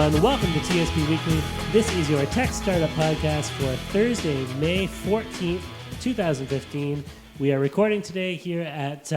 everyone. Welcome to TSP Weekly. This is your tech startup podcast for Thursday, May 14th, 2015. We are recording today here at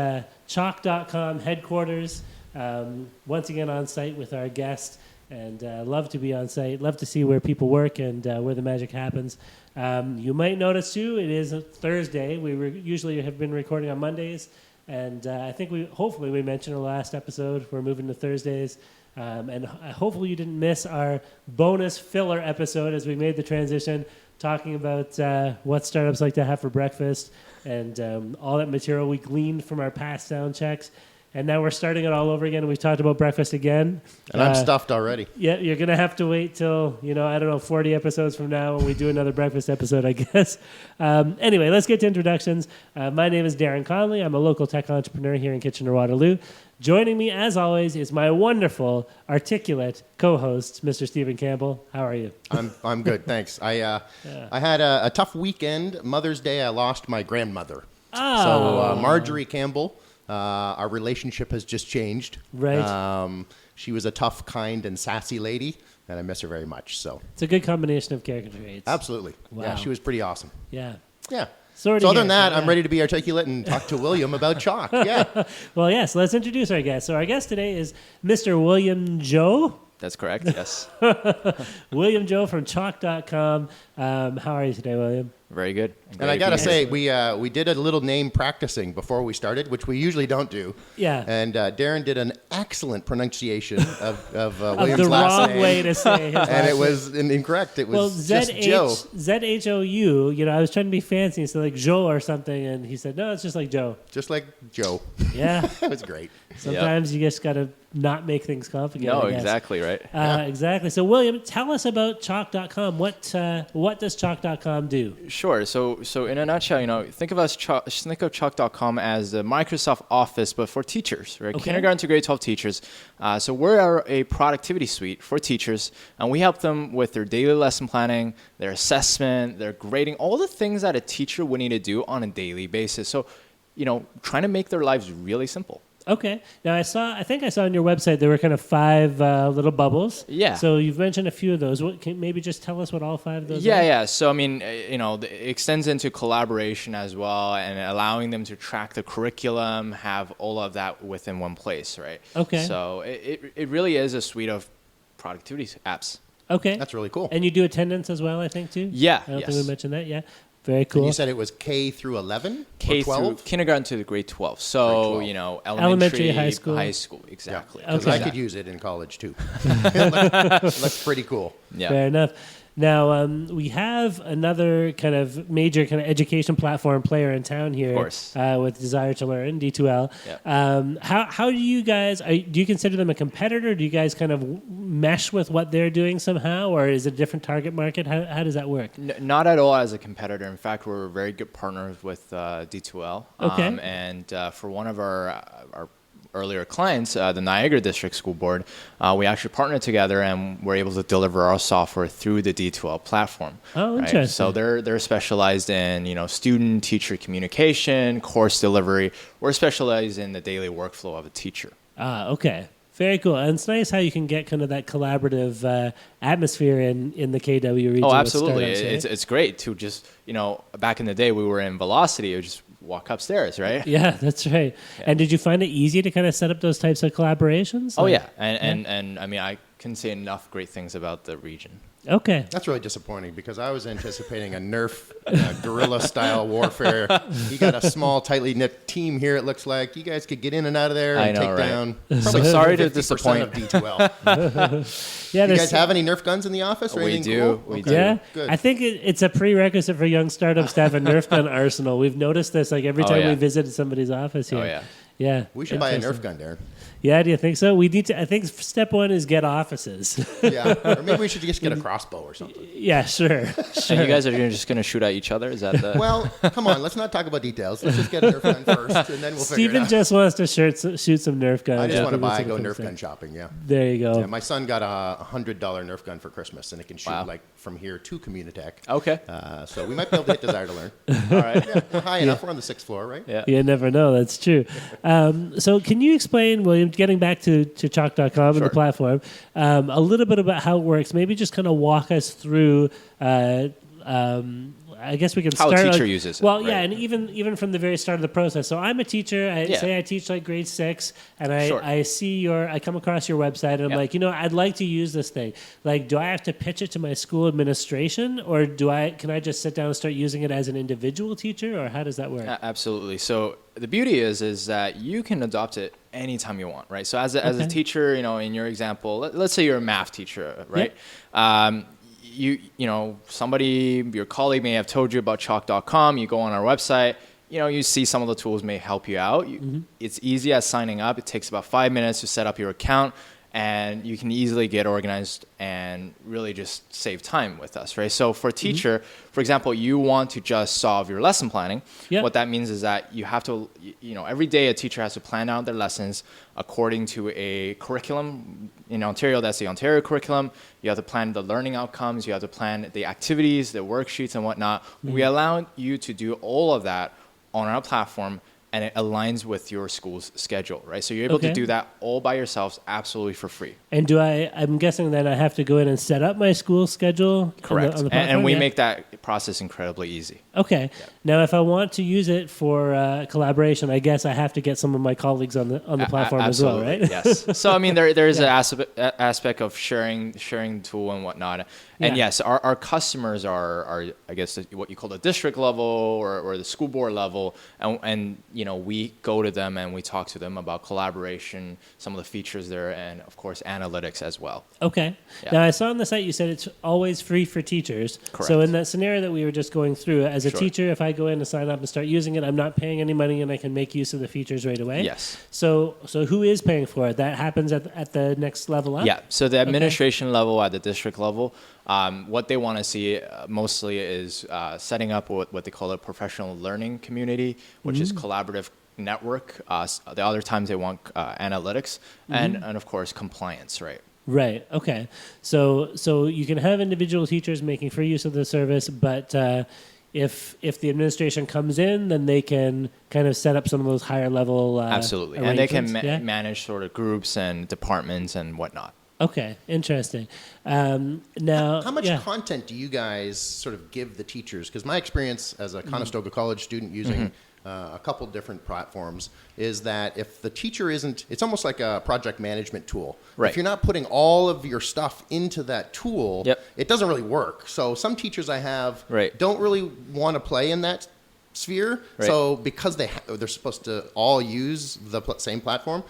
Chalk.com headquarters, once again on site with our guest, and love to be on site, love to see where people work and where the magic happens. You might notice too, it is a Thursday. We usually have been recording on Mondays, and I think hopefully we mentioned in the last episode, we're moving to Thursdays. And hopefully you didn't miss our bonus filler episode as we made the transition, talking about what startups like to have for breakfast and all that material we gleaned from our past sound checks. And now we're starting it all over again. We've talked about breakfast again. And I'm stuffed already. Yeah, you're going to have to wait till, 40 episodes from now when we do another breakfast episode, I guess. Anyway, let's get to introductions. My name is Darren Conley. I'm a local tech entrepreneur here in Kitchener-Waterloo. Joining me, as always, is my wonderful, articulate co-host, Mr. Stephen Campbell. How are you? I'm good, thanks. I had a tough weekend. Mother's Day, I lost my grandmother. Oh. So Marjorie Campbell, our relationship has just changed. Right. She was a tough, kind, and sassy lady, and I miss her very much. So It's a good combination of character traits. absolutely. Wow. Yeah, she was pretty awesome. Yeah. Yeah. So other than that, I'm ready to be articulate and talk to William about chalk. Yeah. Well, yes, let's introduce our guest. So our guest today is Mr. William Zhou. That's correct, yes. William Zhou from Chalk.com. How are you today, William? Very good. And I got to say, we did a little name practicing before we started, which we usually don't do. Yeah. And Darren did an excellent pronunciation of Of William's the last wrong name. way to say his last And it name. was incorrect. It was just Joe. Z-H-O-U. I was trying to be fancy and say like Joe or something, and he said, no, it's just like Joe. Just like Joe. Yeah. It was great. Sometimes you just got to not make things complicated. No, I guess. exactly, right? Exactly. So, William, tell us about Chalk.com. What does Chalk.com do? Sure. So in a nutshell, think of Chalk.com as the Microsoft Office, but for teachers, right? Okay. Kindergarten to grade 12 teachers. So we're a productivity suite for teachers, and we help them with their daily lesson planning, their assessment, their grading, all the things that a teacher would need to do on a daily basis. So, trying to make their lives really simple. Okay. Now, I think I saw on your website there were kind of 5 little bubbles. Yeah. So you've mentioned a few of those. Can maybe just tell us what all 5 of those are? Yeah. So, it extends into collaboration as well and allowing them to track the curriculum, have all of that within one place, right? Okay. So it really is a suite of productivity apps. Okay. That's really cool. And you do attendance as well, I think, too? Yeah. I don't yes. think we mentioned that. Yeah. Very cool. And you said it was K through 11? K or 12? through kindergarten to the grade 12. So, Grade 12. Elementary, high school. High school, exactly. Because Okay. I could use it in college, too. It looks pretty cool. Yeah. Fair enough. Now, we have another kind of major kind of education platform player in town here. Of course. With Desire to Learn, D2L. Yeah. How do you guys, do you consider them a competitor? Do you guys kind of mesh with what they're doing somehow? Or is it a different target market? How does that work? Not at all as a competitor. In fact, we're very good partners with D2L. Okay. And for one of our earlier clients, the Niagara District School Board, we actually partnered together and we're able to deliver our software through the D2L platform. Oh, right? interesting. So they're specialized in student-teacher communication, course delivery. We're specialized in the daily workflow of a teacher. Okay. Very cool. And it's nice how you can get kind of that collaborative atmosphere in the KW region. Oh, with absolutely. startups, right? It's great to just, back in the day we were in Velocity, it was just walk upstairs, right? Yeah, that's right. Yeah. And did you find it easy to kind of set up those types of collaborations? Oh, yeah. And I mean, I couldn't say enough great things about the region. Okay. That's really disappointing because I was anticipating a Nerf guerrilla-style warfare. You got a small, tightly knit team here, it looks like. You guys could get in and out of there and take down So sorry to 50% disappoint. of D2L. Yeah, You guys have any Nerf guns in the office or We anything do. cool? We Okay. do. Yeah, Good. I think it's a prerequisite for young startups to have a Nerf gun arsenal. We've noticed this like every Oh, time yeah. we visited somebody's office here. Oh, yeah. Yeah. We should buy a Interesting. Nerf gun, Darren. Yeah, do you think so? We need to. I think step 1 is get offices. Yeah. Or maybe we should just get a crossbow or something. Yeah, sure. And you guys are just going to shoot at each other? Is that the... Well, come on. Let's not talk about details. Let's just get a Nerf gun first, and then we'll figure it Steven out. just wants to shoot some Nerf guns. I just want to That's buy, what go it Nerf comes gun to. shopping, yeah. There you go. Yeah, my son got a $100 Nerf gun for Christmas, and it can shoot Wow. like from here to Communitech. Okay. So we might be able to hit Desire to Learn. All right. Yeah, we're high enough. We're on the 6th floor, right? Yeah. You never know. That's true. So can you explain, William, getting back to Chalk.com and the platform, a little bit about how it works? Maybe just kind of walk us through. I guess we can how start. A teacher uses it. Well, right? yeah, and even from the very start of the process. So I'm a teacher. Say I teach like grade 6, and I come across your website, and I'm like, I'd like to use this thing. Like, do I have to pitch it to my school administration, or can I just sit down and start using it as an individual teacher, or how does that work? Absolutely. So the beauty is that you can adopt it anytime you want, right? So as a teacher, in your example, let's say you're a math teacher, right? Yep. Your colleague may have told you about Chalk.com. You go on our website, you see some of the tools may help you out. It's easy as signing up. It takes about 5 minutes to set up your account, and you can easily get organized and really just save time with us, right? So for a teacher, for example, you want to just solve your lesson planning. Yep. What that means is that you have to, every day a teacher has to plan out their lessons according to a curriculum. In Ontario, that's the Ontario curriculum. You have to plan the learning outcomes. You have to plan the activities, the worksheets, and whatnot. We allow you to do all of that on our platform, and it aligns with your school's schedule, right? So you're able to do that all by yourselves absolutely for free. And I'm guessing that I have to go in and set up my school schedule? Correct. On the platform? And we make that process incredibly easy. Okay. Yeah. Now, if I want to use it for collaboration, I guess I have to get some of my colleagues on the platform as well, right? Yes. So, I mean, there's an aspect of sharing the tool and whatnot. And yes, our customers are, I guess, what you call the district level or the school board level. And we go to them and we talk to them about collaboration, some of the features there, and, of course, analytics as well. Okay. Yeah. Now, I saw on the site you said it's always free for teachers. Correct. So in that scenario that we were just going through, as a teacher, if I go in and sign up and start using it, I'm not paying any money and I can make use of the features right away? Yes. So who is paying for it? That happens at the next level up? Yeah. So the administration level at the district level, what they want to see mostly is setting up what they call a professional learning community, which is collaborative network. The other times they want analytics and of course compliance, right? Right. Okay. So you can have individual teachers making free use of the service, but if the administration comes in, then they can kind of set up some of those higher level absolutely, and they can manage sort of groups and departments and whatnot. Okay, interesting. Now, how much content do you guys sort of give the teachers? Because my experience as a Conestoga College student using a couple different platforms is that if the teacher isn't, it's almost like a project management tool. Right. If you're not putting all of your stuff into that tool, it doesn't really work. So some teachers I have don't really want to play in that sphere. So because they're supposed to all use the same platform,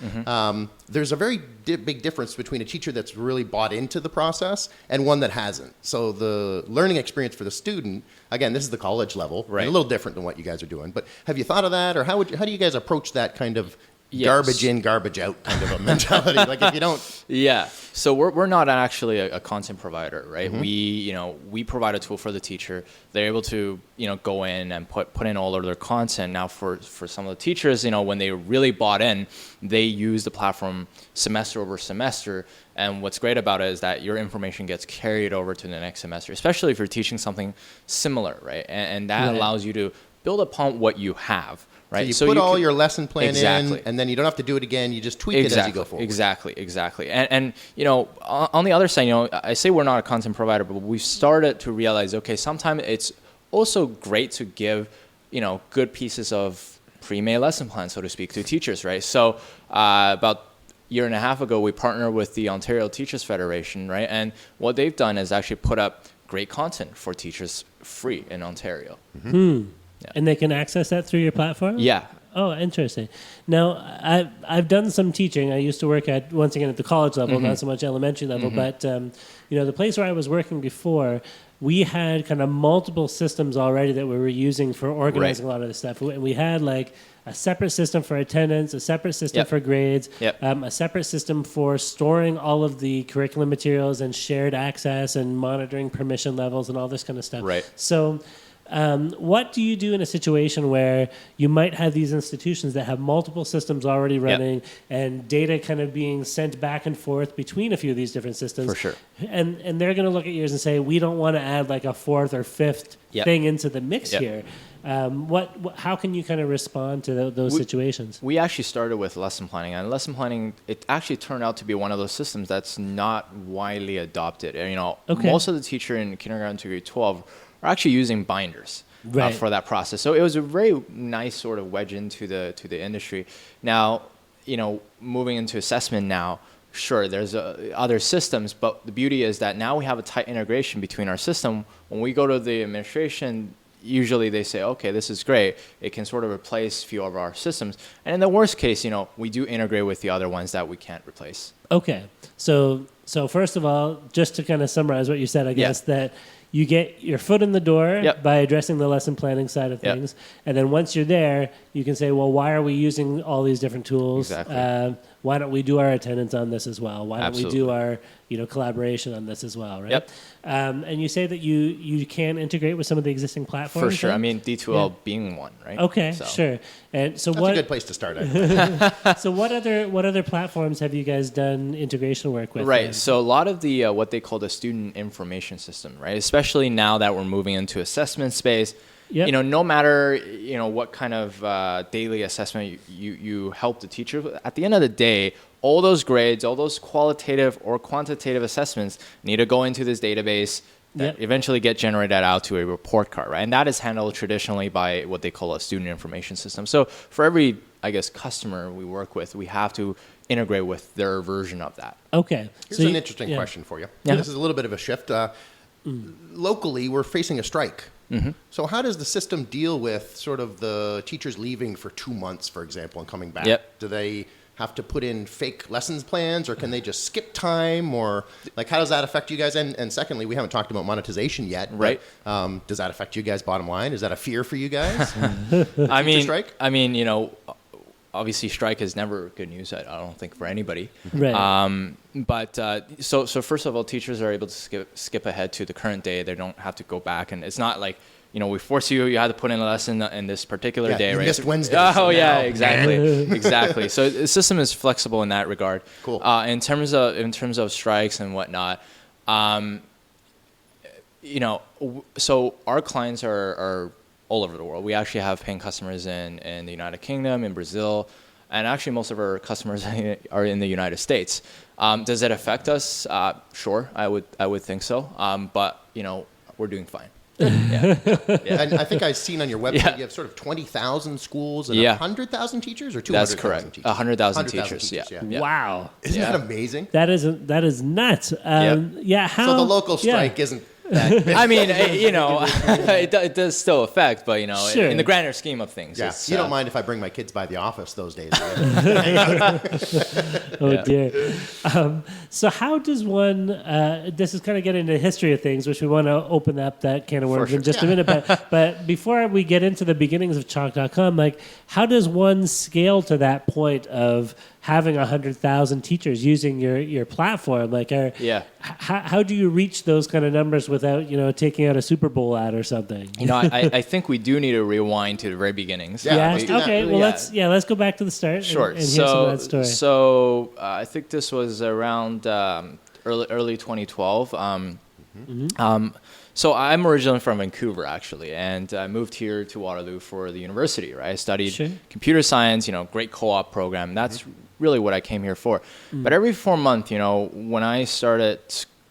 there's a very big difference between a teacher that's really bought into the process and one that hasn't. So the learning experience for the student, again, this is the college level, and a little different than what you guys are doing. But have you thought of that, or how do you guys approach that kind of garbage in, garbage out kind of a mentality? Like if you don't... Yeah. So we're not actually a content provider, right? We provide a tool for the teacher. They're able to, go in and put in all of their content. Now for some of the teachers, when they really bought in, they use the platform semester over semester. And what's great about it is that your information gets carried over to the next semester, especially if you're teaching something similar, right? And that allows you to build upon what you have. Right. So you put all your lesson plan in, and then you don't have to do it again. You just tweak it as you go forward. Exactly. And on the other side, I say we're not a content provider, but we've started to realize, okay, sometimes it's also great to give, good pieces of pre-made lesson plans, so to speak, to teachers, right? So about a year and a half ago, we partnered with the Ontario Teachers Federation, right? And what they've done is actually put up great content for teachers free in Ontario. Yeah. And they can access that through your platform? Yeah. Oh, interesting. Now, I've done some teaching. I used to work at the college level, not so much elementary level, but the place where I was working before, we had kind of multiple systems already that we were using for organizing a lot of this stuff. We had like a separate system for attendance, a separate system for grades, a separate system for storing all of the curriculum materials and shared access and monitoring permission levels and all this kind of stuff. Right. So What do you do in a situation where you might have these institutions that have multiple systems already running and data kind of being sent back and forth between a few of these different systems? For sure. And they're going to look at yours and say, we don't want to add like a fourth or fifth thing into the mix here. How can you kind of respond to those situations? We actually started with lesson planning, and lesson planning, it actually turned out to be one of those systems that's not widely adopted. And, most of the teacher in kindergarten to grade 12 are actually using binders for that process. So it was a very nice sort of wedge into the industry. Now, moving into assessment now, sure, there's other systems, but the beauty is that now we have a tight integration between our system. When we go to the administration, usually they say, okay, this is great. It can sort of replace a few of our systems. And in the worst case, we do integrate with the other ones that we can't replace. Okay. So first of all, just to kind of summarize what you said, I guess, that you get your foot in the door by addressing the lesson planning side of things. And then once you're there, you can say, well, why are we using all these different tools? Exactly. Why don't we do our attendance on this as well? Why don't we do our collaboration on this as well, right? Yep. And you say that you can integrate with some of the existing platforms? For sure. Then? I mean, D2L being one, right? Okay, sure. And so That's a good place to start, I think. So what other platforms have you guys done integration work with? Right. So a lot of the what they call the student information system, right? Especially now that we're moving into assessment space. Yep. No matter what kind of daily assessment you help the teacher with, at the end of the day, all those grades, all those qualitative or quantitative assessments need to go into this database that eventually get generated out to a report card, right? And that is handled traditionally by what they call a student information system. So for every, customer we work with, we have to integrate with their version of that. Okay. Here's an interesting question for you. Yeah. This is a little bit of a shift. Locally, we're facing a strike. Mm-hmm. So how does the system deal with sort of the teachers leaving for 2 months, for example, and coming back? Yep. Do they have to put in fake lessons plans, or can they just skip time, or how does that affect you guys? And secondly, we haven't talked about monetization yet. Right. But, does that affect you guys' bottom line? Is that a fear for you guys? Strike? Obviously, strike is never good news. I don't think for anybody. Right. So first of all, teachers are able to skip ahead to the current day. They don't have to go back, and it's not like we force you. You had to put in a lesson in this particular day, right? Missed Wednesday. Exactly. So the system is flexible in that regard. Cool. In terms of strikes and whatnot, so our clients are all over the world. We actually have paying customers in the United Kingdom, in Brazil, and actually most of our customers are in the United States. Does it affect us? Sure, I would think so. But we're doing fine. And I think I've seen on your website you have sort of 20,000 schools and 100,000 teachers, or 200,000 That's correct. teachers? 100,000 teachers. Yeah. Wow. Isn't that amazing? That is nuts. How? So the local strike isn't that big. I mean, it does still affect, but Sure. in the grander scheme of things, Yeah. You don't mind if I bring my kids by the office those days? Dear. So how does one? This is kind of getting into the history of things, which we want to open up that can of worms in just a minute. But before we get into the beginnings of Chalk.com, how does one scale to that point of having 100,000 teachers using your platform? How do you reach those kind of numbers without taking out a Super Bowl ad or something? I think we do need to rewind to the very beginnings. Let's do that. Okay. Well, let's go back to the start. Sure. And hear some of that story. So I think this was around early 2012. So I'm originally from Vancouver, actually, and I moved here to Waterloo for the university. Right, I studied computer science. Great co-op program. That's really what I came here for. But every 4 months, when I started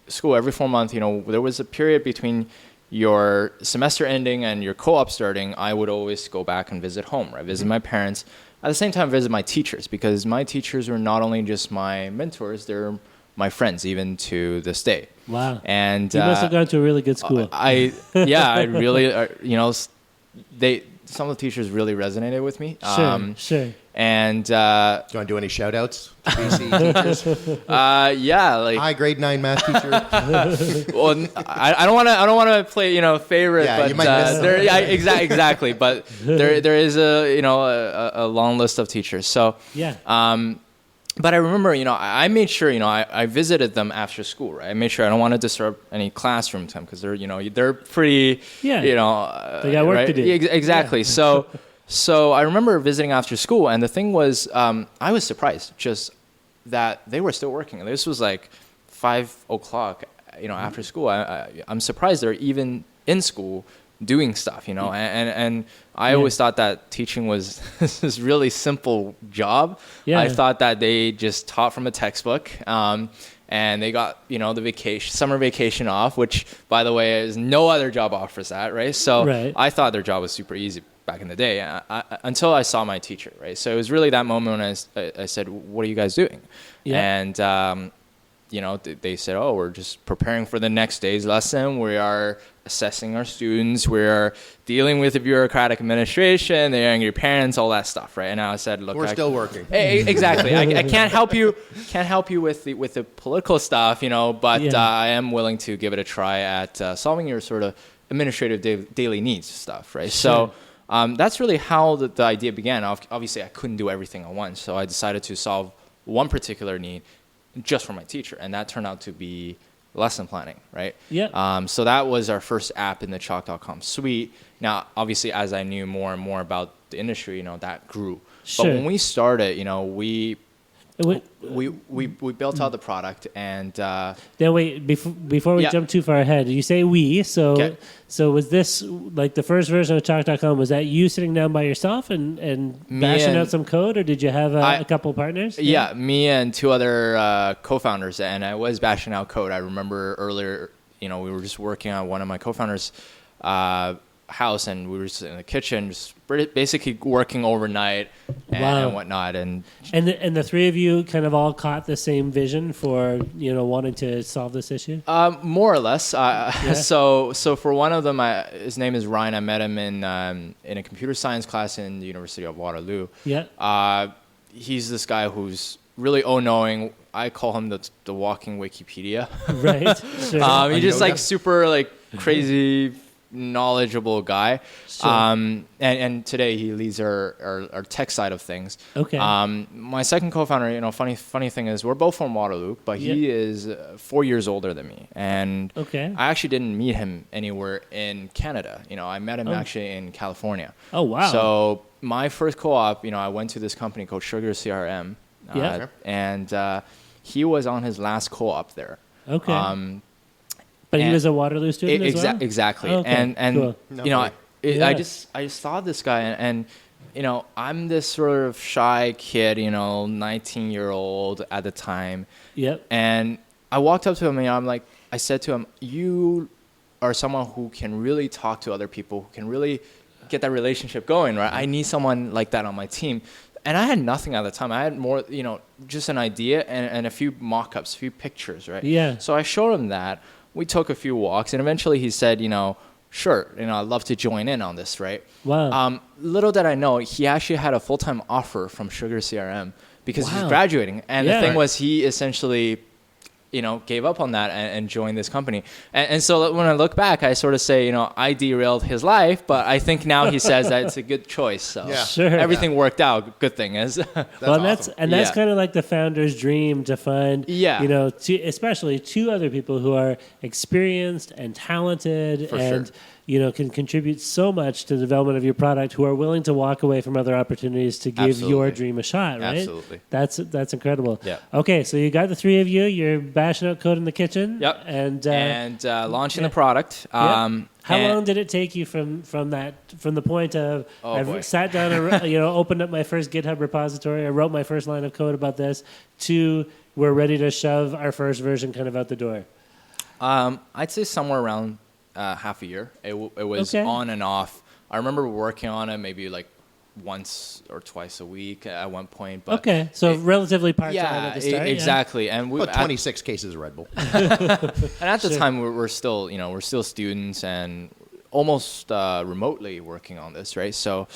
school, every 4 months, there was a period between your semester ending and your co-op starting. I would always go back and visit home, right? Visit my parents. At the same time, visit my teachers, because my teachers were not only just my mentors, they're my friends even to this day. Wow. And you must have gone to a really good school. I really, some of the teachers really resonated with me. Sure. And do you want to do any shout outs to BC teachers? Hi, grade 9 math teacher. Well, I don't want to play favorite, but you might miss exactly. But there is a long list of teachers. So But I remember, I made sure, I visited them after school, right? I made sure I don't want to disturb any classroom time because they're pretty, they got work right? to do. Exactly. Yeah. So I remember visiting after school, and the thing was, I was surprised just that they were still working. This was like 5:00, after school. I'm surprised they're even in school doing stuff, and I always thought that teaching was this really simple job. Yeah. I thought that they just taught from a textbook, and they got, the summer vacation off, which, by the way, is no other job offers that, right? So I thought their job was super easy back in the day, until I saw my teacher, right? So it was really that moment when I said, "What are you guys doing?" Yeah. And they said, "Oh, we're just preparing for the next day's lesson. We are assessing our students. We are dealing with the bureaucratic administration, the angry parents, all that stuff, right?" And I said, "Look, we're still working." Exactly. I can't help you. With the political stuff, but I am willing to give it a try at solving your sort of administrative daily needs stuff, right? Sure. So that's really how the idea began. Obviously, I couldn't do everything at once, so I decided to solve one particular need just for my teacher, and that turned out to be lesson planning, right? Yeah. So that was our first app in the Chalk.com suite. Now, obviously, as I knew more and more about the industry, that grew. Sure. But when we started, we built out the product, and then wait, before we jump too far ahead, you say we, so was this like the first version of Chalk.com? Was that you sitting down by yourself and bashing out some code, or did you have a couple partners? Yeah, me and two other co-founders, and I was bashing out code. I remember earlier, we were just working on one of my co-founders' house, and we were just in the kitchen, just basically working overnight and whatnot. And the three of you kind of all caught the same vision for wanting to solve this issue. More or less. So for one of them, his name is Ryan. I met him in a computer science class in the University of Waterloo. Yeah. He's this guy who's really all-knowing. I call him the walking Wikipedia. Right. Sure. He's just like super like crazy knowledgeable guy. Sure. And today he leads our tech side of things. Okay. My second co-founder, funny thing is we're both from Waterloo, but he is 4 years older than me. And I actually didn't meet him anywhere in Canada. I met him actually in California. Oh, wow. So my first co-op, I went to this company called Sugar CRM. And he was on his last co-op there. Okay. But he was a Waterloo student as well? Exactly. Oh, okay. And cool. I just saw this guy, and I'm this sort of shy kid, 19-year-old at the time. Yep. And I walked up to him, and I said to him, "You are someone who can really talk to other people, who can really get that relationship going, right? I need someone like that on my team." And I had nothing at the time. I had more, just an idea and a few mock-ups, a few pictures, right? Yeah. So I showed him that. We took a few walks, and eventually he said, sure, I'd love to join in on this, right? Wow. Little did I know, he actually had a full-time offer from Sugar CRM because he was graduating. And the thing was, he essentially, gave up on that and joined this company. And so when I look back, I sort of say, I derailed his life, but I think now he says that it's a good choice. So everything worked out. Good thing is. That's kind of like the founder's dream to find, especially two other people who are experienced and talented can contribute so much to the development of your product, who are willing to walk away from other opportunities to give your dream a shot, right? Absolutely. That's incredible. Yeah. Okay, so you got the three of you. You're bashing out code in the kitchen. Yep. And launching the product. How long did it take you from the point of I've sat down and opened up my first GitHub repository, I wrote my first line of code about this, to we're ready to shove our first version kind of out the door? I'd say somewhere around half a year. It was on and off. I remember working on it maybe like once or twice a week at one point. But so relatively part-time at the start. Exactly. Yeah. And we 26 cases of Red Bull. And at the time, we're still students and almost remotely working on this, right? So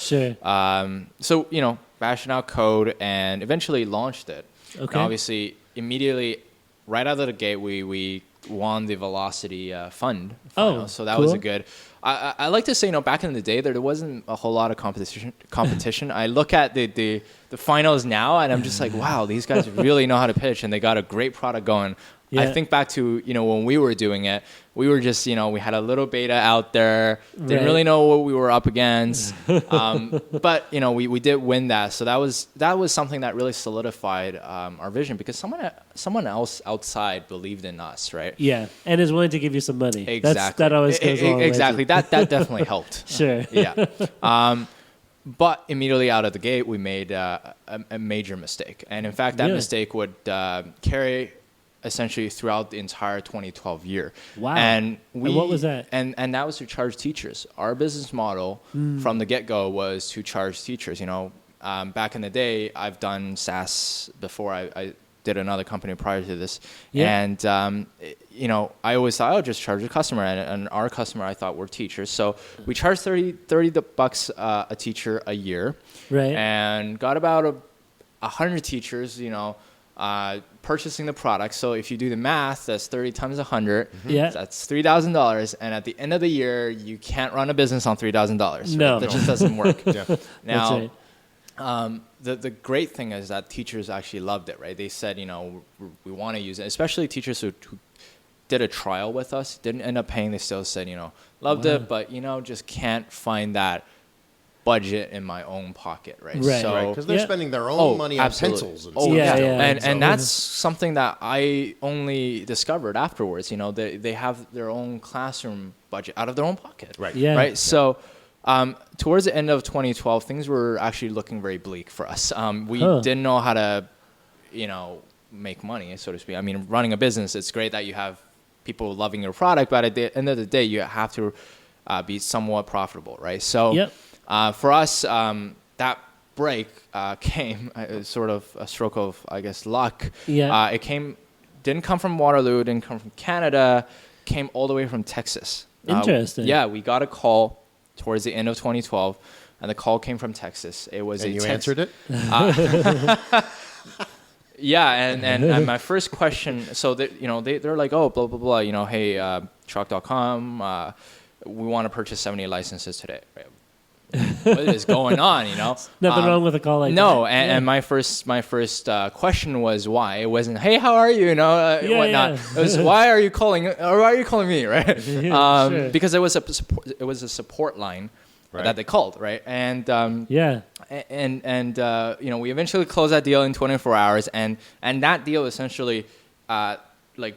bashing out code and eventually launched it. Okay. And obviously, immediately, right out of the gate, we won the Velocity Fund. Oh, so that cool. was a good. I like to say, back in the day, there wasn't a whole lot of competition. I look at the finals now, and I'm just like, wow, these guys really know how to pitch, and they got a great product going. Yeah. I think back to, when we were doing it, we were just, we had a little beta out there, didn't really know what we were up against. But, we did win that. So that was something that really solidified our vision, because someone else outside believed in us, right? Yeah, and is willing to give you some money. Exactly. That always goes a long way. Exactly. That definitely helped. Sure. Yeah. But immediately out of the gate, we made a major mistake. And in fact, that mistake would carry essentially throughout the entire 2012 year. Wow. And what was that? And that was to charge teachers. Our business model from the get-go was to charge teachers. Back in the day, I've done SaaS before. I did another company prior to this. Yeah. And, I always thought, I'll just charge the customer. And our customer, I thought, were teachers. So we charged $30 a teacher a year. Right. And got about 100 teachers, purchasing the product. So if you do the math, that's 30 times 100. Yeah. That's $3,000. And at the end of the year, you can't run a business on $3,000. Right? No. That just doesn't work. Yeah. Now, That's right. the great thing is that teachers actually loved it, right? They said, we want to use it, especially teachers who did a trial with us, didn't end up paying. They still said, loved it, but, just can't find that budget in my own pocket, right? Right. So, Because they're spending their own money on absolutely. pencils. And Oh, stuff. Yeah. And that's something that I only discovered afterwards. They have their own classroom budget out of their own pocket. Right. Yeah. Right. So towards the end of 2012, things were actually looking very bleak for us. We didn't know how to, make money, so to speak. I mean, running a business, it's great that you have people loving your product, but at the end of the day, you have to be somewhat profitable, right? So. Yep. For us, that break came sort of a stroke of, I guess, luck. Yeah. It didn't come from Waterloo, didn't come from Canada, came all the way from Texas. Interesting. Yeah, we got a call towards the end of 2012, and the call came from Texas. It was And you answered it? Yeah, and my first question, so they're like, oh, blah, blah, blah, hey, Chalk.com, we want to purchase 70 licenses today, right? What is going on? Nothing wrong with a call like that. No, and my first question was why. It wasn't, hey, how are you? Whatnot. Yeah. It was, why are you calling? Or why are you calling me? Right? Sure. Because it was a support line that they called, right? And we eventually closed that deal in 24 hours, and that deal essentially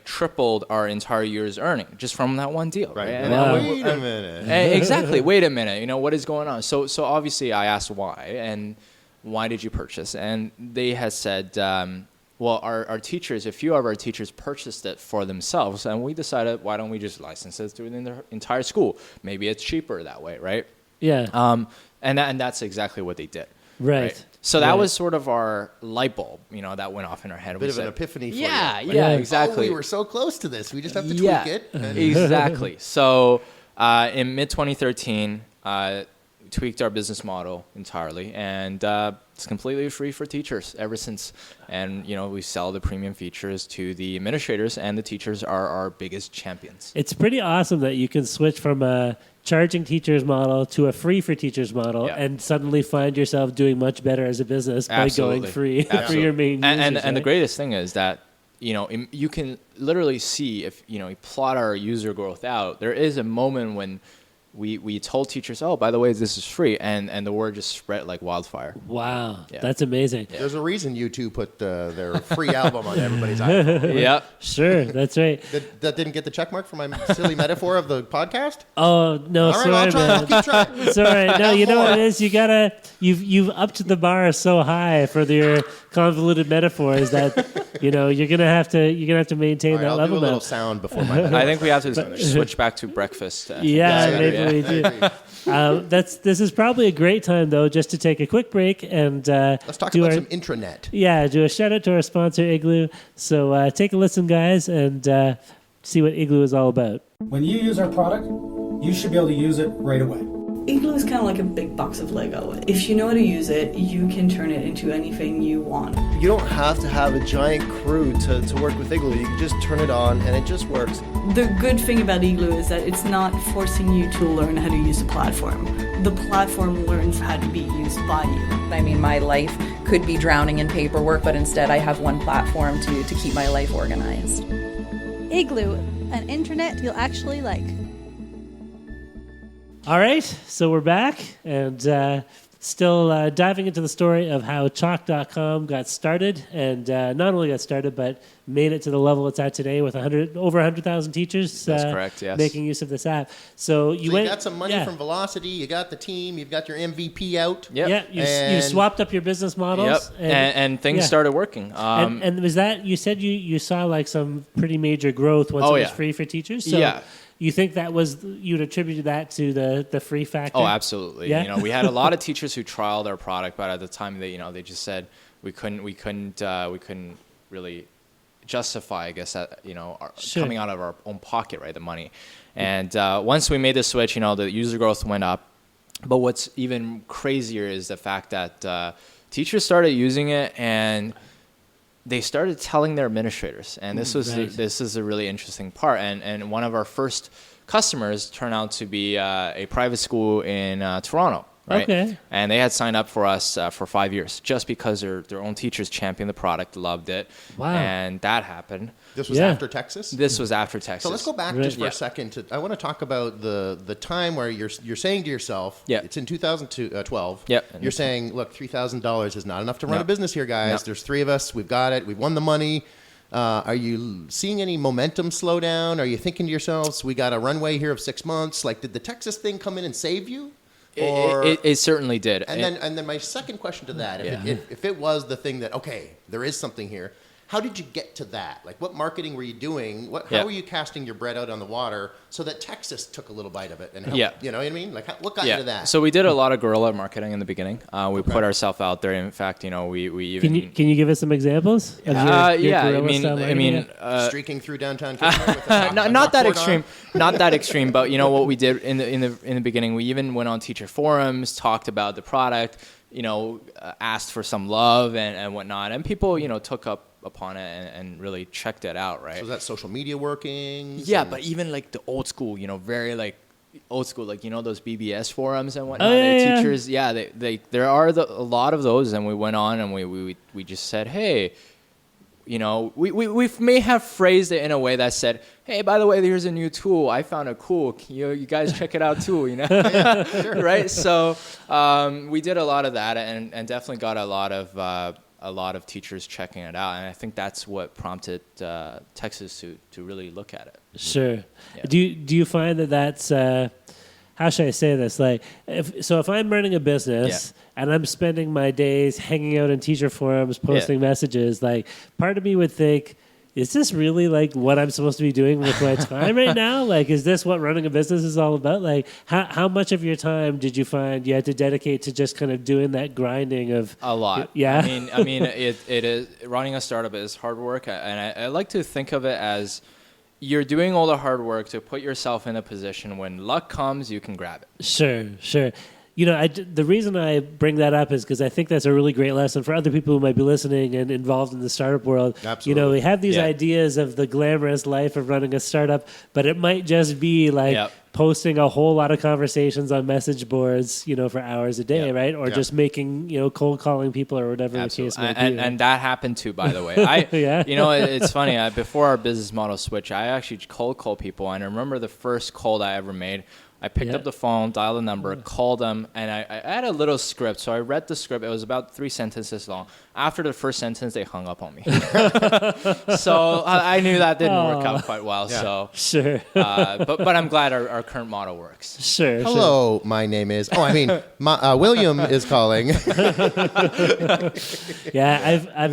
tripled our entire year's earning just from that one deal. Right. And Wow. wait a minute. Exactly. Wait a minute. What is going on? So obviously I asked why, and why did you purchase? And they had said, well, our teachers, a few of our teachers purchased it for themselves, and we decided, why don't we just license it through the entire school? Maybe it's cheaper that way, right? Yeah. And that's exactly what they did. Right. So that was sort of our light bulb, that went off in our head. A bit of an epiphany for you. Yeah, Yeah. exactly. Oh, we were so close to this. We just have to tweak it. And Exactly. So in mid-2013, tweaked our business model entirely, and it's completely free for teachers ever since. And, we sell the premium features to the administrators, and the teachers are our biggest champions. It's pretty awesome that you can switch from a charging teachers model to a free for teachers model and suddenly find yourself doing much better as a business by going free for your main users. And the greatest thing is that, you can literally see if, you plot our user growth out, there is a moment when we told teachers, oh, by the way, this is free, and the word just spread like wildfire. Wow, Yeah. that's amazing. there's a reason U2 put their free album on everybody's iPhone. Yep. Sure, that's right. That didn't get the check mark for my silly metaphor of the podcast? Oh no, All right, sorry, I'll try. man. I'll keep trying. It's all right. No, you know what it is. You've upped the bar so high for your convoluted metaphors that you're gonna have to maintain All right, that I'll level do a little now. sound before my I think we have to switch back to breakfast. Yeah, maybe we I do. agree. This is probably a great time though, just to take a quick break and Let's talk about some intranet. Yeah, do a shout out to our sponsor Igloo. So take a listen, guys, and see what Igloo is all about. When you use our product, you should be able to use it right away. Igloo is kind of like a big box of Lego. If you know how to use it, you can turn it into anything you want. You don't have to have a giant crew to work with Igloo. You can just turn it on and it just works. The good thing about Igloo is that it's not forcing you to learn how to use the platform. The platform learns how to be used by you. I mean, my life could be drowning in paperwork, but instead I have one platform to keep my life organized. Igloo, an internet you'll actually like. All right, so we're back and still diving into the story of how Chalk.com got started, and not only got started, but made it to the level it's at today with over 100,000 teachers. That's correct, yes. Making use of this app. So you got some money from Velocity, you got the team, you've got your MVP out. Yep. Yeah, you swapped up your business models. Yep, and things started working. And was that, you said you saw like some pretty major growth once it was free for teachers? So yeah. You think that was, you'd attributed that to the free factor? Oh, absolutely. Yeah? We had a lot of teachers who trialed our product, but at the time they just said we couldn't really justify, I guess, coming out of our own pocket, right, the money. And once we made the switch, the user growth went up. But what's even crazier is the fact that teachers started using it and they started telling their administrators, and this is a really interesting part. And one of our first customers turned out to be a private school in Toronto, right? Okay. And they had signed up for us for 5 years just because their own teachers championed the product, loved it. Wow. And that happened. This was after Texas? This was after Texas. So let's go back just for a second. I want to talk about the time where you're saying to yourself, it's in 2012. Yep. You're saying, look, $3,000 is not enough to run a business here, guys. There's three of us. We've got it. We've won the money. Are you seeing any momentum slow down? Are you thinking to yourselves, we got a runway here of 6 months? Like, did the Texas thing come in and save you? It certainly did. And then my second question to that, if it was the thing that, okay, there is something here, how did you get to that? Like, what marketing were you doing? How were you casting your bread out on the water so that Texas took a little bite of it and helped? You know what I mean? Like, what got you to that? So we did a lot of guerrilla marketing in the beginning. We put ourselves out there. In fact, we even can you give us some examples? Of streaking through downtown Kitchener with a not that extreme, not that extreme. But what we did in the beginning, we even went on teacher forums, talked about the product, asked for some love and whatnot, and people took up upon it and really checked it out, right? So is that social media working? Yeah, but even like the old school, very like old school, like those BBS forums and whatnot. Teachers, there are a lot of those, and we went on and we just said, hey, we may have phrased it in a way that said, hey, by the way, here's a new tool. I found it cool. You guys check it out too, Sure. Right? So we did a lot of that and definitely got a lot of teachers checking it out, and I think that's what prompted Texas to really look at it. Sure. Yeah. Do you find that's how should I say this? Like, if I'm running a business and I'm spending my days hanging out in teacher forums, posting messages, like, part of me would think, is this really like what I'm supposed to be doing with my time right now? Like, is this what running a business is all about? Like, how much of your time did you find you had to dedicate to just kind of doing that grinding of a lot? Yeah. I mean, it is, running a startup is hard work, and I like to think of it as you're doing all the hard work to put yourself in a position when luck comes, you can grab it. Sure. The reason I bring that up is because I think that's a really great lesson for other people who might be listening and involved in the startup world. Absolutely. We have these ideas of the glamorous life of running a startup, but it might just be like posting a whole lot of conversations on message boards, for hours a day, right? Or just making, cold calling people or whatever the case might be. And that happened too, by the way. It's funny. Before our business model switch, I actually cold call people, and I remember the first call that I ever made. I picked up the phone, dialed the number, called them, and I had a little script. So I read the script. It was about 3 sentences long. After the first sentence, they hung up on me. So I knew that didn't work out quite well. Yeah. So sure. But I'm glad our current model works. Sure. Hello, my name is. William is calling. I've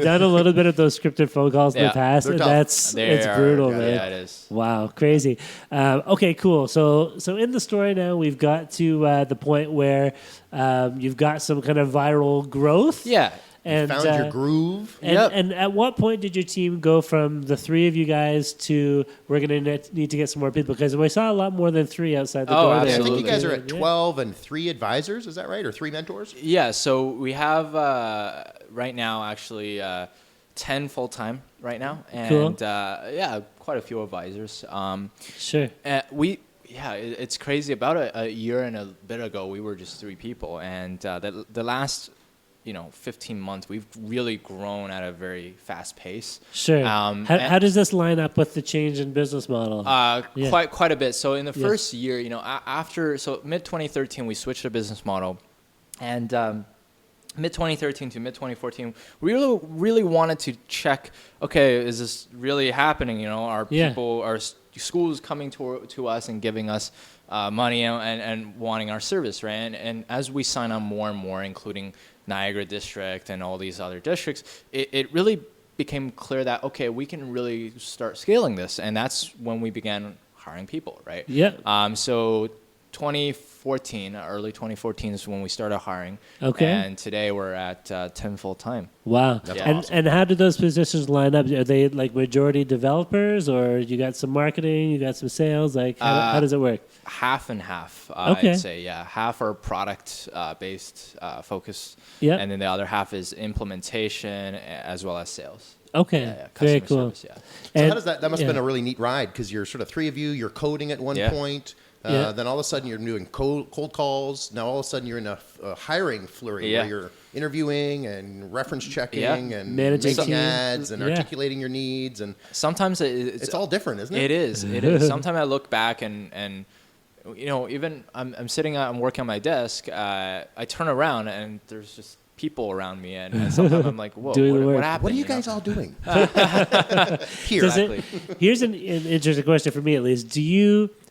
done a little bit of those scripted phone calls in the past, and it's brutal, man. Yeah, it is. Wow, crazy. Okay, cool. So in the story now, we've got to the point where you've got some kind of viral growth. Yeah. And Found your groove. And at what point did your team go from the three of you guys to we're going to need to get some more people? Because we saw a lot more than three outside the door. Yeah, I absolutely. think you guys are at 12 and 3 advisors. Is that right? Or 3 mentors? Yeah, so we have right now actually 10 full-time right now. And quite a few advisors. Sure. It's crazy. About a year and a bit ago, we were just 3 people. And the last 15 months, we've really grown at a very fast pace. Sure. How does this line up with the change in business model? Quite a bit. So in the first year, after mid 2013, we switched the business model, and mid 2013 to mid 2014, we really wanted to check. Okay, is this really happening? Are people, are schools coming to us and giving us money and wanting our service, right? And as we sign on more and more, including Niagara District and all these other districts, it really became clear that, okay, we can really start scaling this. And that's when we began hiring people, right? Yeah. So 2014, early 2014 is when we started hiring. Okay. And today we're at 10 full-time. Wow. That's awesome. And how do those positions line up? Are they like majority developers, or you got some marketing, you got some sales? Like how does it work? Half and half, Okay. I'd say. Yeah, half are product-based focus, Yeah. and then the other half is implementation as well as sales. Okay, very customer cool. service, So how does that must have been a really neat ride, because you're sort of 3 of you, you're coding at one point. Then all of a sudden you're doing cold calls. Now all of a sudden you're in a hiring flurry where you're interviewing and reference checking and managing making teams. ads and articulating your needs. And Sometimes it's all different, isn't it? It is. It is. Sometimes I look back and even I'm sitting I'm working on my desk. I turn around and there's just people around me, and sometimes I'm like, whoa, what happened? What are you guys all doing? Here. Here's an interesting question for me, at least.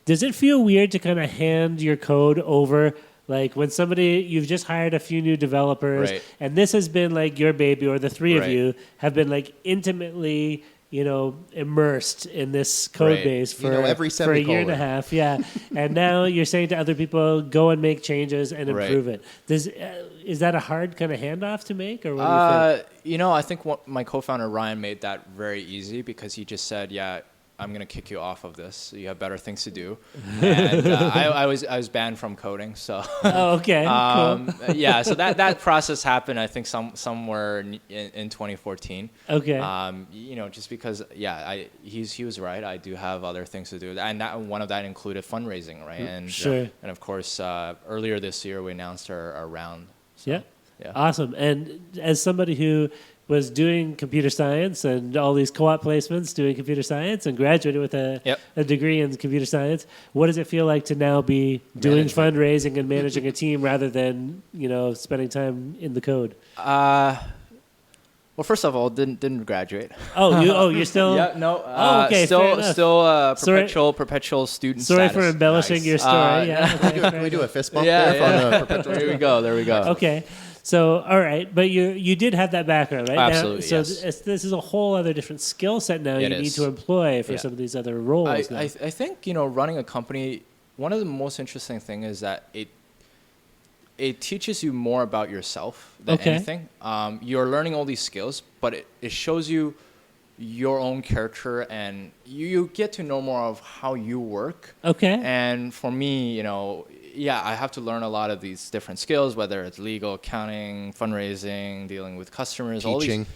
Does it feel weird to kind of hand your code over, like when you've just hired a few new developers, Right. and this has been like your baby, or the three of Right. you have been like intimately, immersed in this code Right. base for every for a year and a semicolon. half, and now you're saying to other people, go and make changes and improve it. Is that a hard kind of handoff to make, or what do you think? I think my co-founder Ryan made that very easy, because he just said, I'm going to kick you off of this. You have better things to do. And I was banned from coding. So Oh, okay. Cool. yeah, so that process happened, I think, somewhere in 2014. Okay. Just because, he was right. I do have other things to do. And one of that included fundraising, right? And, Sure. And of course, earlier this year, we announced our round. So, Yeah. Yeah. Awesome. And as somebody who was doing computer science and all these co-op placements doing computer science and graduated with a degree in computer science, what does it feel like to now be doing fundraising and managing a team rather than, spending time in the code? Well, first of all, didn't graduate. You're still... Yeah, no. okay, fair enough. Still perpetual student Sorry status. for embellishing your story. Can we do a fist bump there from the perpetual? There we go. Okay. So, all right, but you did have that background, right? Absolutely, So yes. this is a whole other different skill set now you need to employ for some of these other roles. I think, running a company, one of the most interesting things is that it teaches you more about yourself than anything. You're learning all these skills, but it shows you your own character, and you get to know more of how you work. Okay. And for me, I have to learn a lot of these different skills, whether it's legal, accounting, fundraising, dealing with customers, Teaching.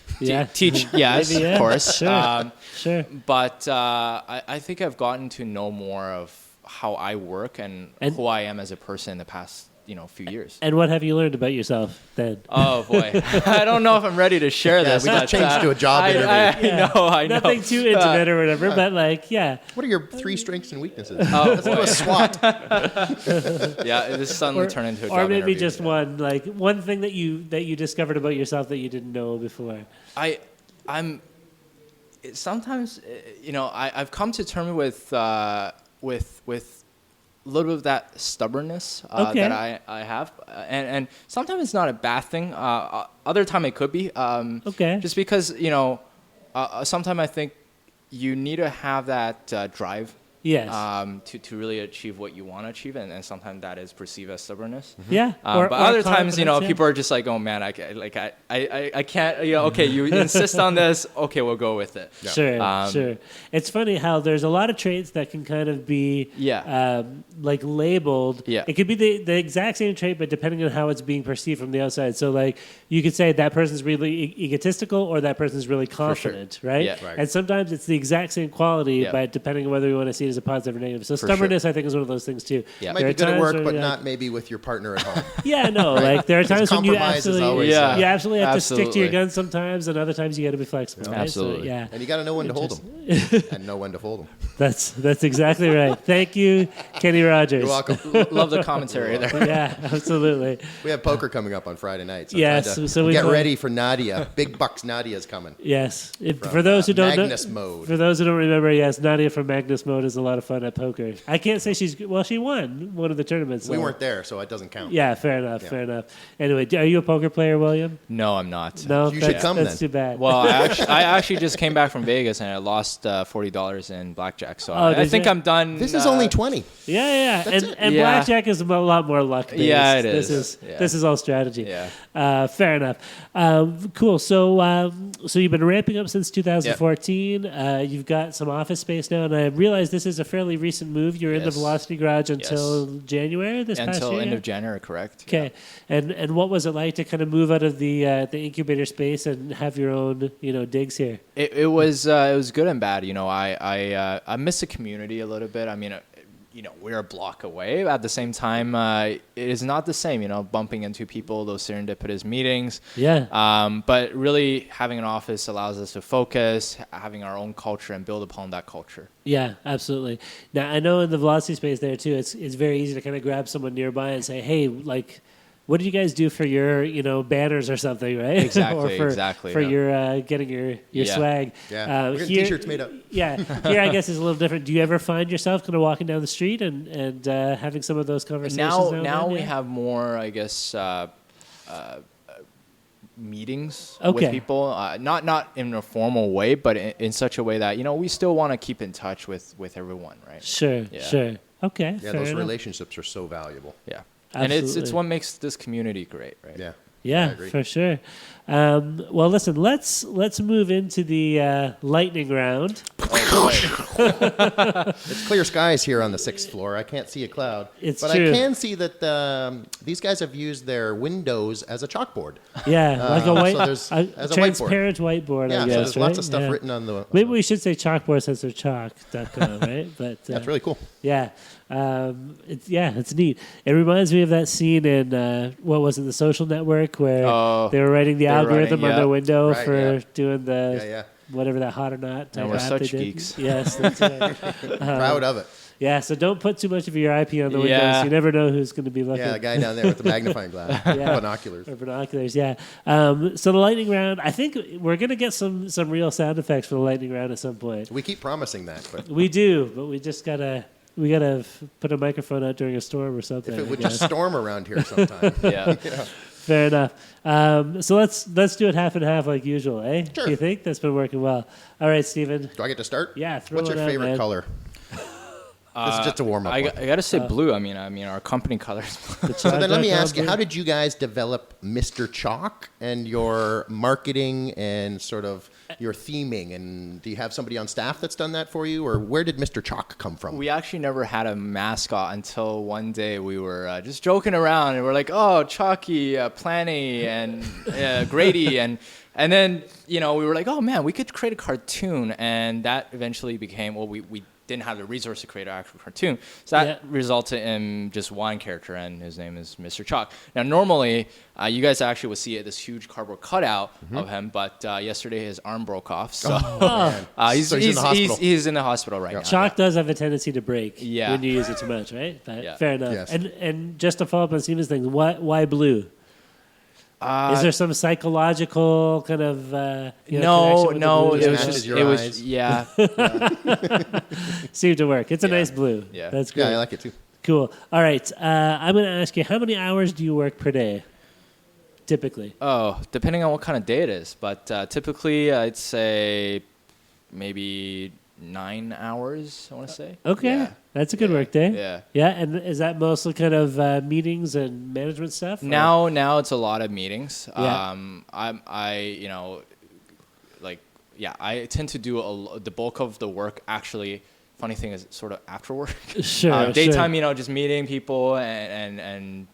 Teach, yes, Maybe, of course. Sure. Sure. But I think I've gotten to know more of how I work and who I am as a person in the past few years. And what have you learned about yourself then? Oh boy, I don't know if I'm ready to share this. We just changed to a job interview. I know. Nothing too intimate or whatever, but What are your 3 strengths and weaknesses? Oh, Let's do a SWOT. This suddenly turned into a job or maybe interview. just one thing that you discovered about yourself that you didn't know before. I'm sometimes I've come to terms with a little bit of that stubbornness that I have, and sometimes it's not a bad thing. Other time it could be. Just because sometimes I think you need to have that drive Yes. To really achieve what you want to achieve, and sometimes that is perceived as stubbornness. Yeah. But other times, you know, confidence, yeah. people are just like, oh man, I can't, you know, okay, you insist on this, okay, we'll go with it. Sure, sure. It's funny how there's a lot of traits that can kind of be like labeled. Yeah. It could be the exact same trait, but depending on how it's being perceived from the outside. So like you could say that person's really egotistical or that person's really confident, right? Yeah. Right. And sometimes it's the exact same quality, but depending on whether you want to see it as a positive or negative. So stubbornness, I think, is one of those things too. Yeah. Might be good at work, but not maybe with your partner at home. Yeah, no. Like there are times when you compromise is absolutely, always, you absolutely have to stick to your Absolutely. guns sometimes, and other times you got to be flexible. Right? Absolutely. So, yeah. And you got to know when to hold them and know when to fold them. That's exactly right. Thank you, Kenny Rogers. You're welcome. Love the commentary there. Yeah, absolutely. We have poker coming up on Friday night. So Yes, trying to so we get play- ready for Nadia. Big Bucks Nadia's coming. Yes. From, For those who don't Magnus know, Mode. for those who don't remember, yes, Nadia from Magnus Mode is a lot of fun at poker. I can't say she won one of the tournaments. We so- weren't there, so it doesn't count. Yeah, fair enough. Fair enough. Anyway, are you a poker player, William? No, I'm not. No, You should come That's then. too bad. Well, I actually just came back from Vegas and I lost $40 in blackjack. So I did think you? I'm done. This is only 20. Yeah. And Yeah. blackjack is a lot more luck based. Yeah, it This is. this is all strategy. Yeah. Fair enough. Cool. So you've been ramping up since 2014. You've got some office space now, and I realize this is a fairly recent move. You're in the Yes. Velocity Garage until January this past Until year. end of January, correct? Okay. And what was it like to kind of move out of the incubator space and have your own digs here? It was good and bad. You know, I miss the community a little bit. I mean, we're a block away. At the same time, it is not the same. You know, bumping into people, those serendipitous meetings. Yeah. But really, having an office allows us to focus, having our own culture, and build upon that culture. Yeah, absolutely. Now I know in the Velocity space there too, it's very easy to kind of grab someone nearby and say, hey, like, what did you guys do for your banners or something, right? Exactly, or exactly. for your getting your swag. Yeah. We're getting T-shirts made up. Yeah, here I guess is a little different. Do you ever find yourself kind of walking down the street and having some of those conversations? Now we yeah? have more, I guess, meetings Okay. with people. Not in a formal way, but in such a way that we still want to keep in touch with everyone, right? Sure. Yeah. Sure. Okay. Yeah, fair those enough. relationships are so valuable. Yeah. And it's Absolutely. what makes this community great, right? Yeah. I Yeah, agree. for sure. Well, listen, let's move into the lightning round. It's clear skies here on the 6th floor. I can't see a cloud. It's but true. I can see that these guys have used their windows as a chalkboard. Yeah, like a white, so there's- as a transparent whiteboard. Yeah, I so guess, there's lots of right? stuff Yeah. written on the... Maybe we should say chalkboard since they're chalk.com, right? But That's really cool. yeah, it's neat. It reminds me of that scene in what was it, The Social Network, where they were writing the they were algorithm writing, on their yeah. window Right, for yeah. doing the Yeah. whatever that hot or not type And we're app such they did. geeks. Yes, that's right. Proud of it. Yeah, so don't put too much of your IP on the windows. Yeah. You never know who's going to be looking. Yeah, the guy down there with the magnifying glass. Yeah. Binoculars. Or binoculars, yeah. So the lightning round, I think we're going to get some real sound effects for the lightning round at some point. We keep promising that, but We do, but we just gotta put a microphone out during a storm or something. if it I would guess. just storm around here sometime. Yeah. Fair enough. So let's do it half and half like usual, eh? Sure. Do you think that's been working well? All right, Steven. Do I get to start? Yeah, throw What's it your out, favorite man. color? This is just a warm-up I one. gotta say blue. I mean, our company colors. So then let me ask you, how did you guys develop Mr. Chalk and your marketing and sort of your theming? And do you have somebody on staff that's done that for you? Or where did Mr. Chalk come from? We actually never had a mascot until one day we were just joking around and we're like, oh, Chalky, Planny, and Grady, and then we were like, oh man, we could create a cartoon, and that eventually became we didn't have the resource to create an actual cartoon, so that resulted in just one character, and his name is Mr. Chalk. Now, normally, you guys actually would see this huge cardboard cutout of him, but yesterday his arm broke off, so he's So he's in the hospital. He's in the hospital right now. Chalk does have a tendency to break Yeah. when you use it too much, right? But Yeah. fair enough. Yes. And just to follow up on Steven's thing, why blue? Is there some psychological kind of No, connection with no, the blue? it was matches just your it was eyes. yeah. Seemed to work. It's a nice blue. Yeah. That's great. Yeah, I like it too. Cool. All right. I'm going to ask you, how many hours do you work per day, typically? Oh, depending on what kind of day it is, but typically I'd say maybe 9 hours, I want to say. Okay. Yeah. That's a good work day. Yeah. Yeah, and is that mostly kind of meetings and management stuff? or- Now it's a lot of meetings. Yeah. I tend to do the bulk of the work actually. Funny thing is sort of after work. Sure. Daytime, sure. just meeting people and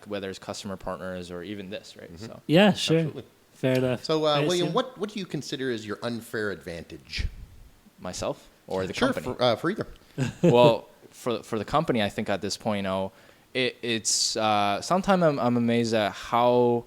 whether it's customer partners or even this, right? So Yeah, sure. Absolutely. Fair enough. So, I William, assume- what do you consider as your unfair advantage? myself or the Sure, company. for either. Well, for the company, I think at this point, it's sometimes I'm amazed at how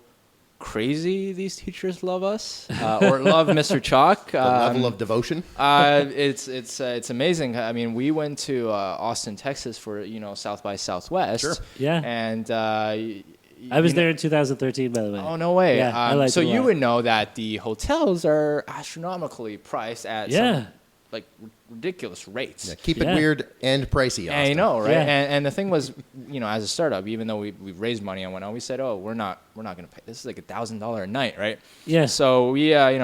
crazy these teachers love us or love Mr. Chalk. The level of devotion. It's amazing. I mean, we went to Austin, Texas for South by Southwest. Sure. Yeah. And I was there in 2013, by the way. Oh, no way. Yeah, I liked so it a you lot. would know that the hotels are astronomically priced at some, like ridiculous rates. Yeah, keep it Yeah. weird and pricey, Austin. And you know, right? Yeah. And the thing was, as a startup, even though we raised money and whatnot, we said, oh, we're not going to pay. This is like $1,000 a night, right? Yeah. So we, I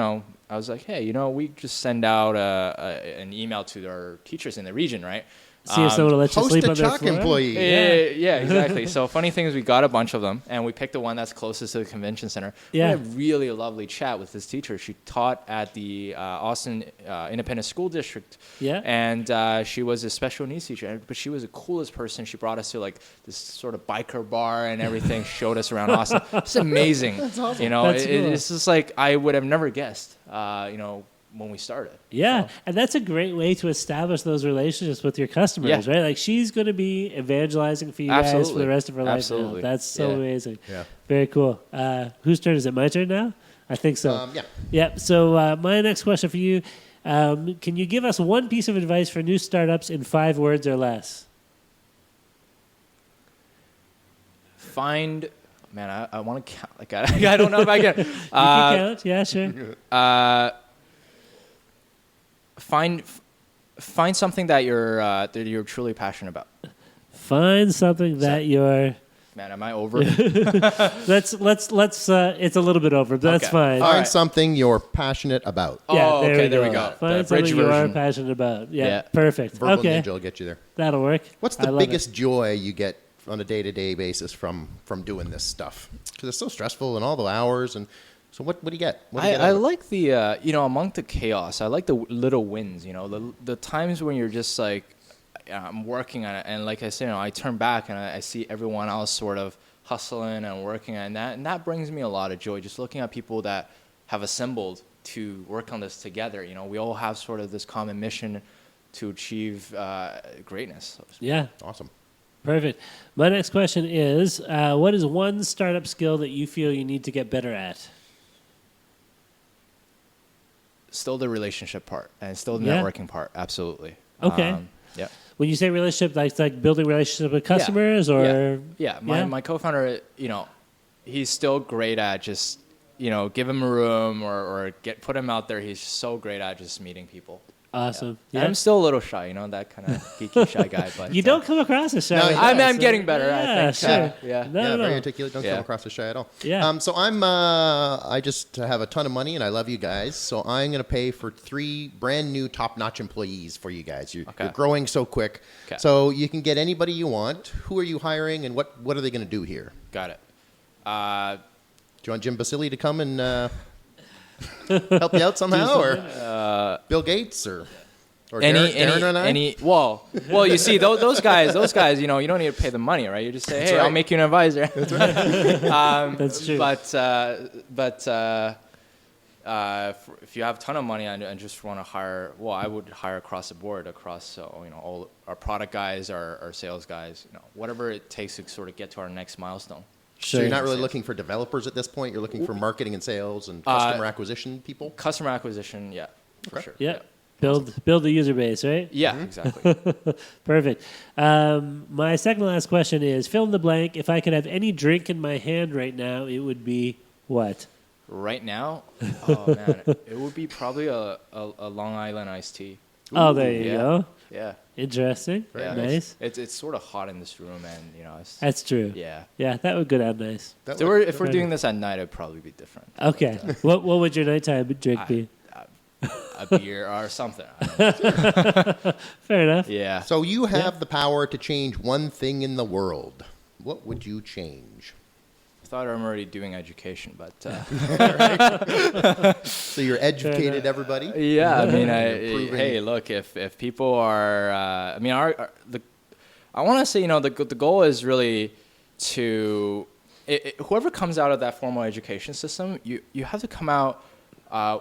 was like, hey, we just send out an email to our teachers in the region, right? See if someone will let you Host sleep a on their Chalk floor. employee. Yeah, exactly. So funny thing is we got a bunch of them, and we picked the one that's closest to the convention center. Yeah. We had a really lovely chat with this teacher. She taught at the Austin Independent School District. Yeah. And she was a special needs teacher, but she was the coolest person. She brought us to like this sort of biker bar and everything, showed us around Austin. It's amazing. That's awesome. That's cool. It's just like I would have never guessed, when we started. Yeah, So- and that's a great way to establish those relationships with your customers, Yeah. right? Like she's going to be evangelizing for you guys for Absolutely. the rest of her life. Now. Absolutely. That's so Yeah. amazing. Yeah. Very cool. Whose turn is it? My turn now? I think so. Yeah. Yep. So my next question for you, can you give us one piece of advice for new startups in 5 words or less? I want to count. Like I don't know if I can. You can count. Yeah, sure. Find something that you're truly passionate about. Find something that you're. Man, am I over? Let's. It's a little bit over, but that's Okay. fine. Find right. something you're passionate about. Yeah, Oh, okay, there we go. Find The something bridge you are version. passionate about. Yeah, Yeah. perfect. Verbal Okay, Ninja will get you there. that'll work. What's I the love biggest joy you get on a day-to-day basis from doing this stuff? Because it's so stressful and all the hours. And so what do you get? What do you get I out of it? like the among the chaos. I like the little wins. The times when you're just like I'm working on it, and like I said, I turn back and I see everyone else sort of hustling and working on that, and that brings me a lot of joy. Just looking at people that have assembled to work on this together. We all have sort of this common mission to achieve greatness. Yeah, Awesome. perfect. My next question is, what is one startup skill that you feel you need to get better at? Still the relationship part and still the Yeah. networking part. Absolutely. Okay. Yeah. When you say relationship, like building relationship with customers, or Yeah. Yeah. My co-founder, he's still great at just, give him a room or put him out there. He's so great at just meeting people. awesome. Yeah. Yeah. I'm still a little shy, that kind of geeky shy guy. But You don't come across as shy. No, like I'm- that, I'm so- getting better, I Yeah, think. sure. Yeah. No, Yeah, no, very no. articulate. Don't Yeah. come across as shy at all. Yeah. So I just have a ton of money and I love you guys. So I'm going to pay for 3 brand new top-notch employees for you guys. You're growing so quick. Okay. So you can get anybody you want. Who are you hiring and what are they going to do here? Got it. Do you want Jim Basili to come and help you out somehow, or Bill Gates, or Darren? Well, you see, those guys, you don't need to pay them money, right? You just say, hey, right. I'll make you an advisor. That's true. If you have a ton of money and just want to hire, I would hire across the board, all our product guys, our sales guys, whatever it takes to sort of get to our next milestone. So you're not really looking for developers at this point. You're looking for marketing and sales and customer acquisition people. Customer acquisition, yeah, for Okay. sure. Yeah. Build the user base, right? Yeah, exactly. Perfect. My second to last question is, fill in the blank. If I could have any drink in my hand right now, it would be what? Right now, oh man, it would be probably a Long Island iced tea. Oh, there you yeah. go. Yeah. Interesting. Yeah. Nice. It's sort of hot in this room, and it's, That's true. yeah. Yeah, that would go down nice. If we're doing this at night, it'd probably be different. Okay. What would your nighttime drink be? a beer or something. I don't know. Fair enough. Yeah. So you have the power to change one thing in the world. What would you change? I thought I'm already doing education, but So you're educated everybody? yeah, I mean, Improving. hey, look, if people are, I mean, I want to say, you know, the goal is really to whoever comes out of that formal education system, you have to come out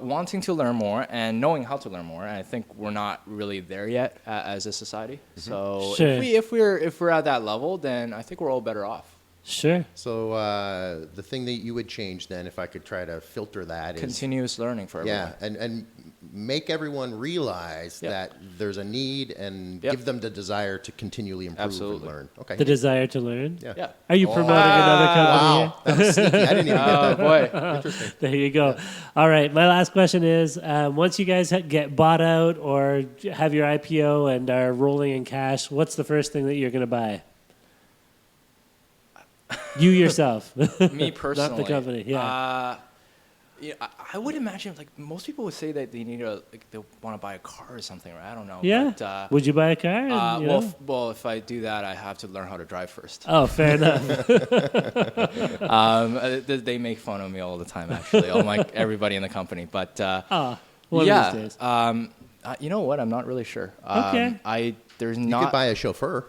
wanting to learn more and knowing how to learn more. And I think we're not really there yet as a society. So Sure. if we're at that level, then I think we're all better off. Sure. So the thing that you would change then, if I could try to filter that, is Continuous learning for everyone. yeah, and make everyone realize Yeah. that there's a need and Yep. give them the desire to continually improve Absolutely. and learn. Okay. The desire to learn. Yeah. Yeah. Are you promoting another company here? Wow, that was sneaky. I didn't even get Oh that. boy. Interesting. There you go. All right. My last question is: once you guys get bought out or have your IPO and are rolling in cash, what's the first thing that you're going to buy? You yourself, Me personally, not the company. Yeah. Yeah, I would imagine like most people would say that they need they want to buy a car or something, right? I don't know. Yeah. But, Would you buy a car? And, you know? well, if I do that, I have to learn how to drive first. Oh, fair enough. They make fun of me all the time, actually. Everybody in the company, but One yeah. of these days. You know what? I'm not really sure. Okay. There's You not. could buy a chauffeur.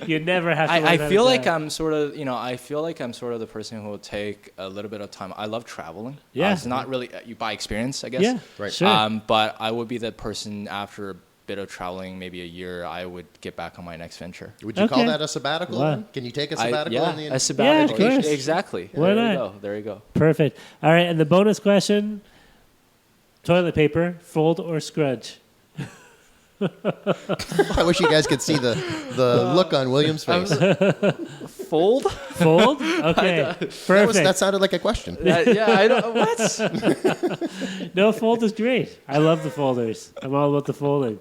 You never have to. I learn how feel to like drive. I'm sort of, I feel like I'm sort of the person who will take a little bit of time. I love traveling. Yeah. It's not really, you buy experience, I guess. Yeah. Right. Sure. But I would be the person after a bit of traveling, maybe a year, I would get back on my next venture. Would you call Okay. that a sabbatical? Wow. then? Can you take a sabbatical in the a sabbatical. Yeah, of course. Exactly. Why there not? There you go. Perfect. All right. And the bonus question: toilet paper, fold or scrunch? I wish you guys could see the look on William's face. Fold? Fold. Okay. Perfect. That sounded like a question. Yeah, I don't. What? No, fold is great. I love the folders. I'm all about the folding.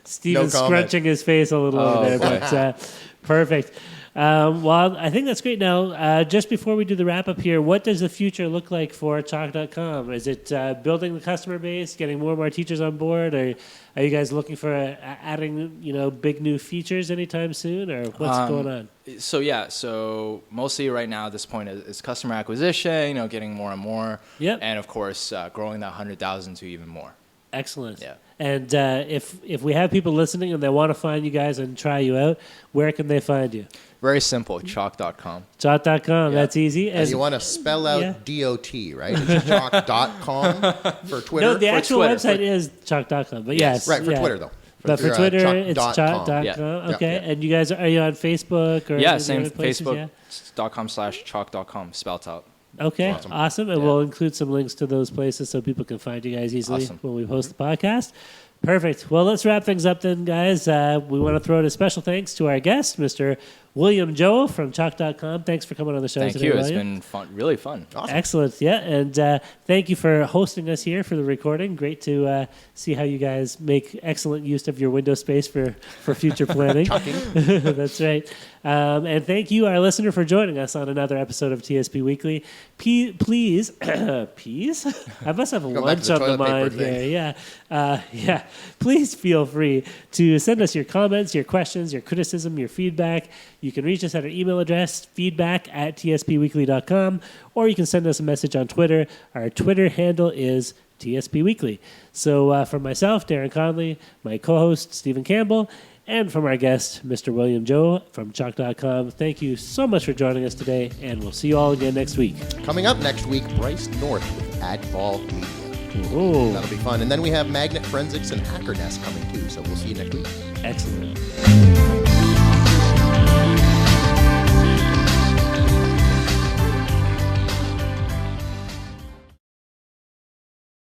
Steven's comment. scrunching his face a little over there, boy. but perfect. Well, I think that's great. Now, just before we do the wrap up here, what does the future look like for Chalk.com? Is it building the customer base, getting more and more teachers on board, or are you guys looking for adding big new features anytime soon, or what's going on? So mostly right now at this point is customer acquisition, getting more and more. Yep. And of course, growing that 100,000 to even more. Excellent. Yeah. And if we have people listening and they want to find you guys and try you out, where can they find you? Very simple, chalk.com. Chalk.com. Yeah. That's easy. And you want to spell out Yeah. DOT, right? It's chalk.com for Twitter. No, the actual Twitter. website is chalk.com. But yes. Right, for yeah. Twitter, though. But for Twitter, it's chalk.com. Yeah. Okay. Yeah. And you guys, are you on Facebook? Or Yeah, any same other places? Yeah? Facebook.com/chalk.com, spelled out. Okay, awesome. And Yeah. we'll include some links to those places so people can find you guys easily Awesome. when we post the podcast. Perfect. Well, let's wrap things up then, guys. We want to throw out a special thanks to our guest, Mr. William Zhou from Chalk.com. Thanks for coming on the show Thank today, you. It's William. been fun, really fun. Awesome. Excellent. Yeah. And thank you for hosting us here for the recording. Great to see how you guys make excellent use of your window space for future planning. That's right. And thank you, our listener, for joining us on another episode of TSP Weekly. Please, peas? I must have a Go back to lunch the on the toilet paper mind thing. here. Yeah. Please feel free to send us your comments, your questions, your criticism, your feedback. You can reach us at our email address, feedback@tspweekly.com, or you can send us a message on Twitter. Our Twitter handle is TSP Weekly. So from myself, Darren Conley, my co-host, Stephen Campbell, and from our guest, Mr. William Zhou from Chalk.com, thank you so much for joining us today, and we'll see you all again next week. Coming up next week, Bryce North with Advolve Media. Ooh, That'll be fun. And then we have Magnet Forensics and Hacker Nest coming too. So we'll see you next week. excellent.